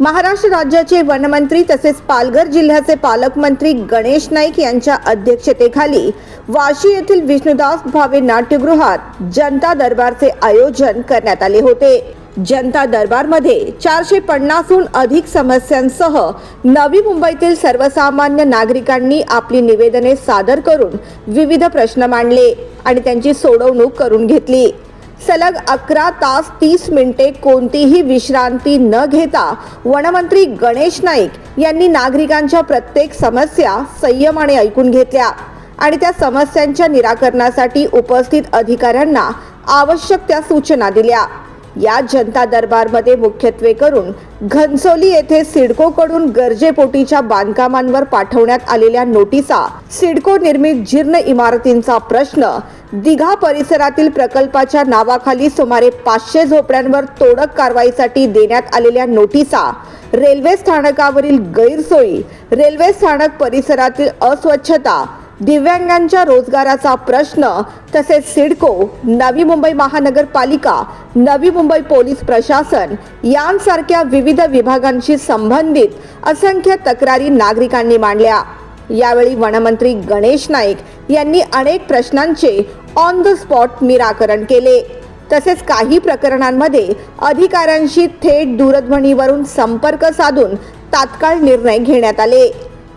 महाराष्ट्र राज्याचे वनमंत्री तसेच पालघर जिल्ह्याचे पालकमंत्री गणेश नाईक यांच्या अध्यक्षतेखाली वाशी येथील विष्णुदास भावे नाट्यगृहात जनता दरबारचे आयोजन करण्यात आले होते। जनता दरबारमध्ये 450हून अधिक समस्यांसह नवी मुंबईतील सर्वसामान्य नागरिकांनी आपली निवेदने सादर करून विविध प्रश्न मांडले आणि त्यांची सोडवणूक करून घेतली। सलग 11 तास 30 मिनिटे कोणतीही विश्रांती न घेता वनमंत्री गणेश नाईक यांनी नागरिकांच्या प्रत्येक समस्या संयमाने ऐकून घेतल्या आणि त्या समस्यांच्या निराकरणासाठी उपस्थित अधिकाऱ्यांना आवश्यक त्या सूचना दिल्या। या जनता दरबारमध्ये मुख्यत्वे करून घनसोली येथे सिडकोकडून गरजेपोटीच्या बांधकामांवर पाठवण्यात आलेल्या नोटिसा, सिडको निर्मित जीर्ण इमारतींचा प्रश्न, दिघा परिसरातील प्रकल्पाच्या नावाखाली सुमारे 500 झोपड्यांवर तोडक कारवाईसाठी देण्यात आलेल्या नोटिसा, रेल्वे स्थानकावरील गैरसोयी, रेल्वे स्थानक परिसरातील अस्वच्छता, दिव्यांगांच्या रोजगाराचा प्रश्न तसेच सिडको, नवी मुंबई महानगरपालिका, नवी मुंबई पोलीस प्रशासन यांसारख्या विविध विभागांशी संबंधित असंख्य तक्रारी नागरिकांनी मांडल्या। यावेळी वनमंत्री गणेश नाईक यांनी अनेक प्रश्नांचे ऑन द स्पॉट निराकरण केले। तसेच काही प्रकरणांमध्ये अधिकाऱ्यांशी थेट दूरध्वनीवरून संपर्क साधून तात्काळ निर्णय घेण्यात आले।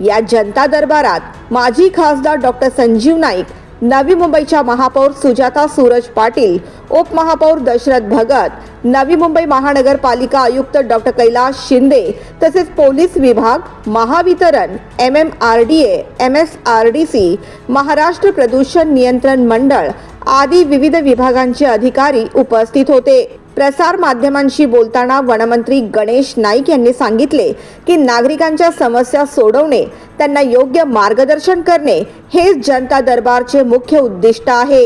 या जनता दरबारात माजी खासदार डॉक्टर संजीव नाईक, नवी मुंबईच्या महापौर सुजाता सूरज पाटील, उपमहापौर दशरथ भगत, नवी मुंबई महानगरपालिका आयुक्त डॉक्टर कैलाश शिंदे तसेच पोलीस विभाग, महावितरण, MMRDA, MSRDC, महाराष्ट्र प्रदूषण नियंत्रण मंडळ आदी विविध विभागांचे अधिकारी उपस्थित होते। प्रसार माध्यमांशी बोलताना वनमंत्री गणेश नाईक यांनी सांगितले की नागरिकांच्या समस्या सोडवणे, त्यांना योग्य मार्गदर्शन करणे हेच जनता दरबारचे मुख्य उद्दिष्ट आहे।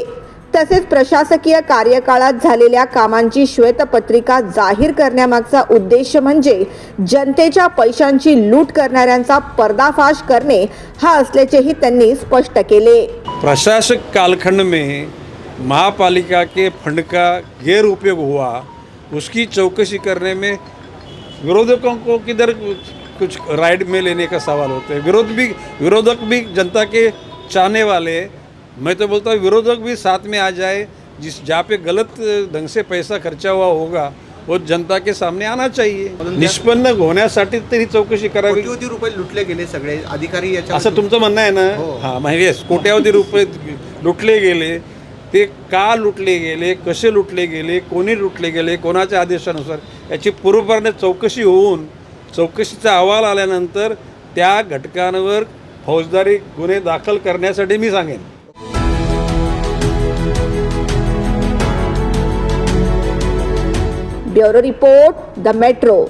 तसेच प्रशासकीय कार्यकाळात झालेल्या कामांची श्वेतपत्रिका जाहीर करण्यामागचा उद्देश म्हणजे जनतेच्या पैशांची लूट करणाऱ्यांचा पर्दाफाश करणे हा असल्याचेही त्यांनी स्पष्ट केले। प्रशासक कालखंड में महापालिका के फंड का गैर उपयोग हुआ, उसकी चौकसी करने में विरोधकों को किधर कुछ राइट में लेने का सवाल होता है। विरोधक भी जनता के चाहने वाले, मैं तो बोलता हूँ विरोधक भी साथ में आ जाए। जहाँ पे गलत ढंग से पैसा खर्चा हुआ होगा वो जनता के सामने आना चाहिए। निष्पन्न होण्यासाठी तरी चौकशी करावी। कोट्यवधी रुपये लुटले गेले सगळे अधिकारी याच्या, असं तुमचं म्हणणं आहे ना? हां, म्हणजे कोट्यवधी रुपये लुटले गेले, ते का लुटले गेले, कसे लुटले गेले, कोणी लुटले गेले, कोणाच्या आदेशानुसार याची पूर्वपणे चौकशी होऊन चौकशीचा अहवाल आल्यानंतर त्या घटकांवर फौजदारी गुन्हे दाखल करण्यासाठी मी सांगेन। Bureau report, the metro.